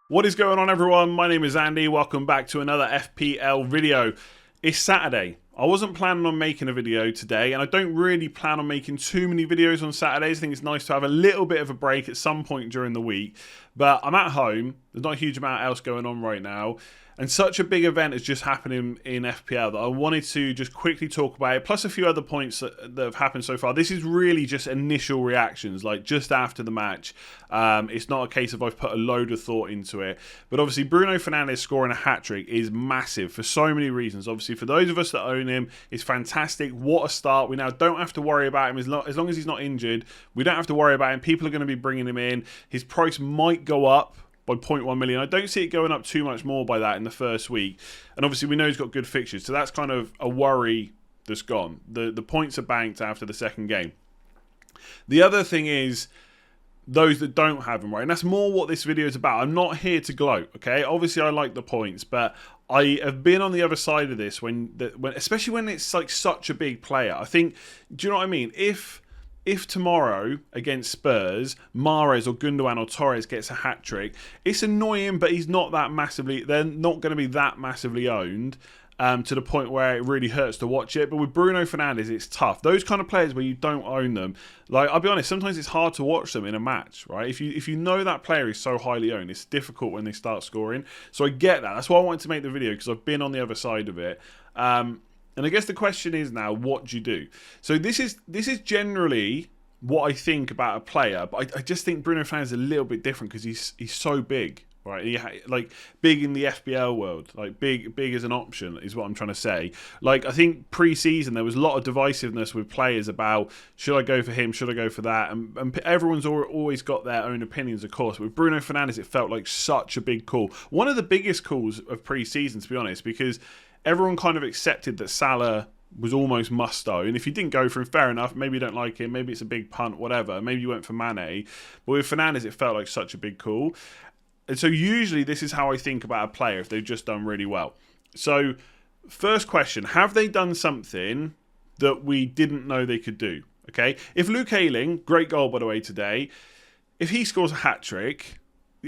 What is going on, everyone? My name is Andy. Welcome back to another FPL video. It's Saturday. I wasn't planning on making a video today, and I don't really plan on making too many videos on Saturdays. I think it's nice to have a little bit of a break at some point during the week. But I'm at home. There's not a huge amount else going on right now. And such a big event is just happening in FPL that I wanted to just quickly talk about it, plus a few other points that have happened so far. This is really just initial reactions, like just after the match. It's not a case of I've put a load of thought into it. But obviously, Bruno Fernandes scoring a hat-trick is massive for so many reasons. Obviously, for those of us that own him, it's fantastic. What a start. We now don't have to worry about him as long as he's not injured. We don't have to worry about him. People are going to be bringing him in. His price might go up by 0.1 million. I don't see it going up too much more by that in the first week. And obviously we know he's got good fixtures, so that's kind of a worry that's gone. The points are banked after the second game. The other thing is those that don't have him, right? And that's more what this video is about. I'm not here to gloat, okay? Obviously I like the points, but I have been on the other side of this when especially when it's like such a big player. I think, do you know what I mean? If tomorrow against Spurs, Mahrez or Gundogan or Torres gets a hat-trick, it's annoying, but he's not that massively, they're not going to be that massively owned to the point where it really hurts to watch it. But with Bruno Fernandes, it's tough. Those kind of players where you don't own them, like, I'll be honest, sometimes it's hard to watch them in a match, right? If you know that player is so highly owned, it's difficult when they start scoring. So I get that. That's why I wanted to make the video, because I've been on the other side of it. And I guess the question is now, what do you do? So this is generally what I think about a player, but I just think Bruno Fernandes is a little bit different because he's so big, right? Like big in the FPL world, like big as an option is what I'm trying to say. Like I think pre-season there was a lot of divisiveness with players about should I go for him, should I go for that, and everyone's always got their own opinions, of course. With Bruno Fernandes, it felt like such a big call, one of the biggest calls of pre-season, to be honest, because everyone kind of accepted that Salah was almost must own. If you didn't go for him, fair enough. Maybe you don't like him. Maybe it's a big punt, whatever. Maybe you went for Mane. But with Fernandes, it felt like such a big call. And so usually this is how I think about a player if they've just done really well. So first question, have they done something that we didn't know they could do? Okay. If Luke Ayling, great goal by the way today, if he scores a hat-trick,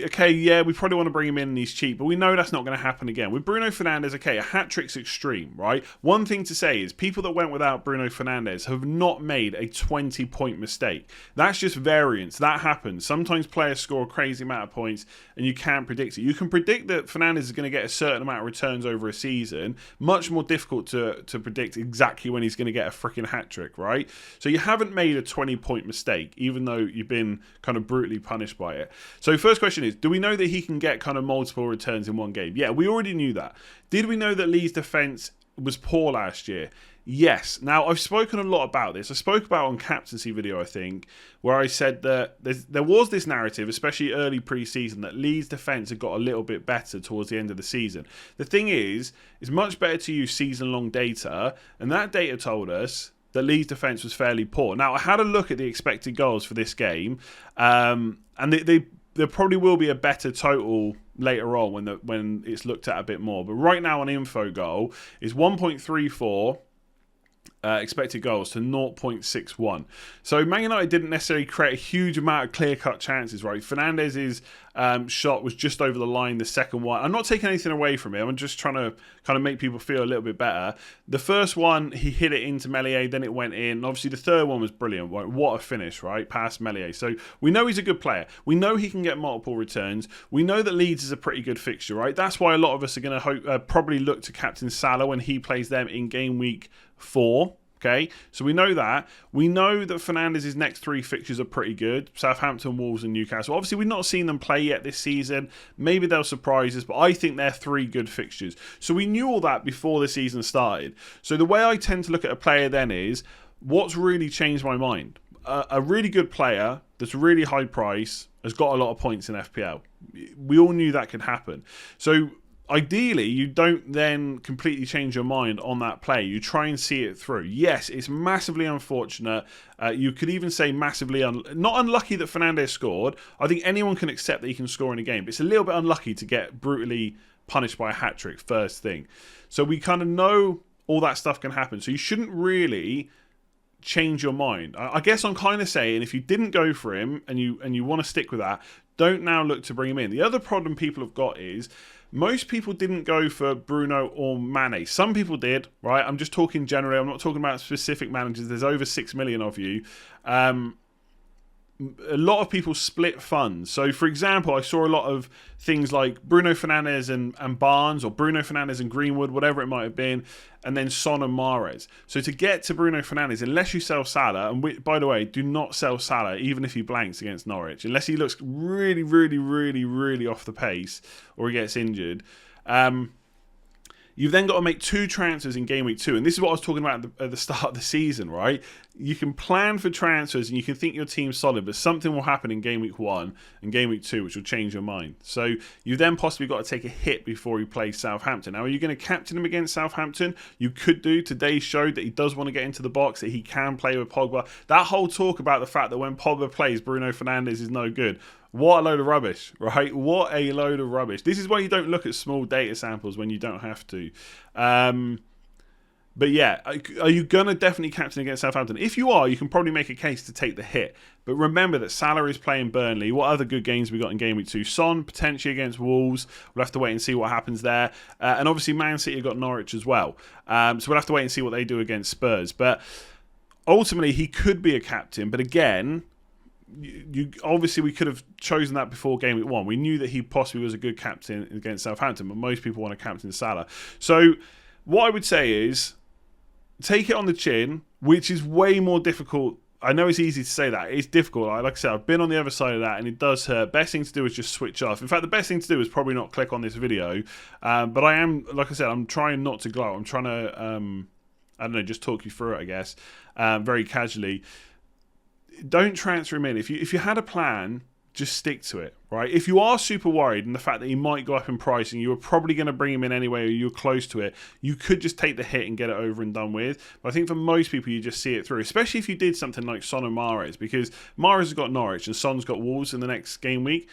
okay, yeah, we probably want to bring him in and he's cheap, but we know that's not going to happen again. With Bruno Fernandes, okay, a hat-trick's extreme, right? One thing to say is people that went without Bruno Fernandes have not made a 20-point mistake. That's just variance. That happens. Sometimes players score a crazy amount of points and you can't predict it. You can predict that Fernandes is going to get a certain amount of returns over a season. Much more difficult to predict exactly when he's going to get a freaking hat-trick, right? So you haven't made a 20-point mistake, even though you've been kind of brutally punished by it. So first question is, do we know that he can get kind of multiple returns in one game? Yeah, we already knew that. Did we know that Lee's defence was poor last year? Yes. Now, I've spoken a lot about this. I spoke about it on captaincy video, I think, where I said that there was this narrative, especially early pre-season, that Lee's defence had got a little bit better towards the end of the season. The thing is, it's much better to use season-long data, and that data told us that Lee's defence was fairly poor. Now, I had a look at the expected goals for this game, and there probably will be a better total later on when it's looked at a bit more. But right now on info goal is 1.34 expected goals to 0.61. So Man United didn't necessarily create a huge amount of clear-cut chances, right? Fernandes' shot was just over the line, the second one. I'm not taking anything away from it. I'm just trying to kind of make people feel a little bit better. The first one, he hit it into Meslier, then it went in. Obviously, the third one was brilliant. What a finish, right? Past Meslier. So we know he's a good player. We know he can get multiple returns. We know that Leeds is a pretty good fixture, right? That's why a lot of us are going to probably look to captain Salah when he plays them in game week 4. Okay, so we know that. We know that Fernandes' next 3 fixtures are pretty good. Southampton, Wolves and Newcastle. Obviously, we've not seen them play yet this season. Maybe they'll surprise us, but I think they're 3 good fixtures. So we knew all that before the season started. So the way I tend to look at a player then is, what's really changed my mind? A really good player that's really high price has got a lot of points in FPL. We all knew that could happen. So ideally, you don't then completely change your mind on that play. You try and see it through. Yes, it's massively unfortunate. You could even say massively not unlucky that Fernandes scored. I think anyone can accept that he can score in a game. But it's a little bit unlucky to get brutally punished by a hat-trick first thing. So we kind of know all that stuff can happen. So you shouldn't really change your mind. I guess I'm kind of saying if you didn't go for him and you want to stick with that, don't now look to bring him in. The other problem people have got is most people didn't go for Bruno or Mane. Some people did, right? I'm just talking generally. I'm not talking about specific managers. There's over 6 million of you. A lot of people split funds. So, for example, I saw a lot of things like Bruno Fernandes and Barnes, or Bruno Fernandes and Greenwood, whatever it might have been, and then Son and Mahrez. So to get to Bruno Fernandes, unless you sell Salah, and by the way, do not sell Salah, even if he blanks against Norwich, unless he looks really, really, really, really off the pace, or he gets injured. You've then got to make 2 transfers in game week 2. And this is what I was talking about at the start of the season, right? You can plan for transfers and you can think your team's solid, but something will happen in game week 1 and game week 2 which will change your mind. So you then possibly got to take a hit before you play Southampton. Now, are you going to captain him against Southampton? You could do. Today showed that he does want to get into the box, that he can play with Pogba. That whole talk about the fact that when Pogba plays, Bruno Fernandes is no good. What a load of rubbish, right? What a load of rubbish. This is why you don't look at small data samples when you don't have to. But yeah, are you going to definitely captain against Southampton? If you are, you can probably make a case to take the hit. But remember that Salah is playing Burnley. What other good games we got in game week 2? Son, potentially against Wolves. We'll have to wait and see what happens there. And obviously Man City have got Norwich as well. So we'll have to wait and see what they do against Spurs. But ultimately, he could be a captain. But again, obviously we could have chosen that before game week 1. We knew that he possibly was a good captain against Southampton, but most people want to captain Salah. So what I would say is take it on the chin, which is way more difficult. I know it's easy to say that. It's difficult. Like I said, I've been on the other side of that and it does hurt. Best thing to do is just switch off. In fact, the best thing to do is probably not click on this video. But I am, like I said, I'm trying not to gloat. I'm trying to, I don't know, just talk you through it, I guess, very casually. Don't transfer him in. If you had a plan, just stick to it, right? If you are super worried and the fact that he might go up in price and you were probably going to bring him in anyway or you're close to it, you could just take the hit and get it over and done with. But I think for most people, you just see it through, especially if you did something like Son and Mahrez, because Mahrez has got Norwich and Son's got Wolves in the next game week.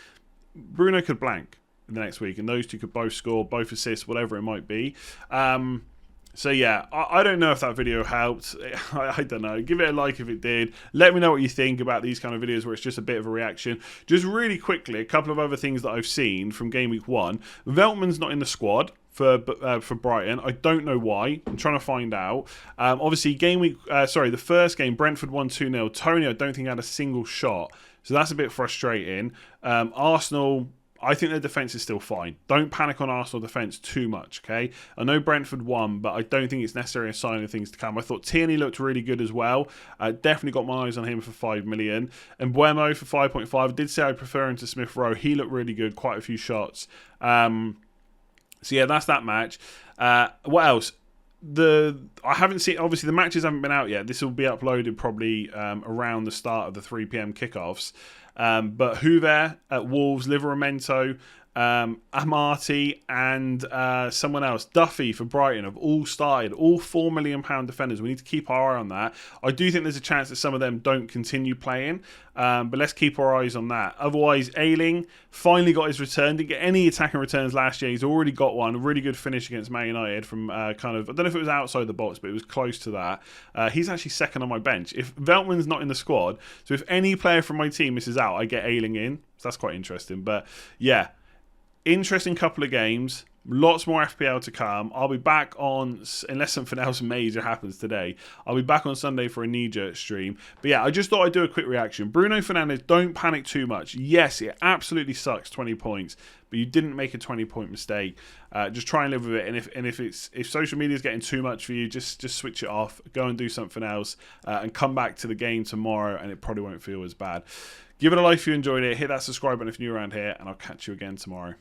Bruno could blank in the next week and those two could both score, both assist, whatever it might be. So yeah, I don't know if that video helped. I don't know. Give it a like if it did. Let me know what you think about these kind of videos where it's just a bit of a reaction. Just really quickly, a couple of other things that I've seen from game week 1. Veltman's not in the squad for Brighton. I don't know why. I'm trying to find out. Obviously, the first game, Brentford won 2-0. Tony, I don't think had a single shot. So that's a bit frustrating. Arsenal, I think their defence is still fine. Don't panic on Arsenal defence too much, okay? I know Brentford won, but I don't think it's necessarily a sign of things to come. I thought Tierney looked really good as well. Definitely got my eyes on him for 5 million. And Buemo for 5.5. I did say I prefer him to Smith Rowe. He looked really good, quite a few shots. So yeah, that's that match. What else? I haven't seen, obviously the matches haven't been out yet. This will be uploaded probably around the start of the 3 p.m. kickoffs. But Hoover at Wolves, Livramento, Amarty and someone else, Duffy for Brighton, have all started, all £4 million defenders. We need to keep our eye on that. I do think there's a chance that some of them don't continue playing, but let's keep our eyes on that. Otherwise, Ayling finally got his return. Didn't get any attacking returns last year. He's already got one. A really good finish against Man United from kind of, I don't know if it was outside the box, but it was close to that. He's actually second on my bench. If Veltman's not in the squad, so if any player from my team misses out, I get Ayling in. So that's quite interesting. But yeah, interesting couple of games. Lots more FPL to come. I'll be back on, unless something else major happens today, I'll be back on Sunday for a knee-jerk stream. But yeah, I just thought I'd do a quick reaction. Bruno Fernandes, don't panic too much. Yes, it absolutely sucks, 20 points, but you didn't make a 20-point mistake. Just try and live with it. And if social media is getting too much for you, just switch it off. Go and do something else, and come back to the game tomorrow, and it probably won't feel as bad. Give it a like if you enjoyed it. Hit that subscribe button if you're new around here, and I'll catch you again tomorrow.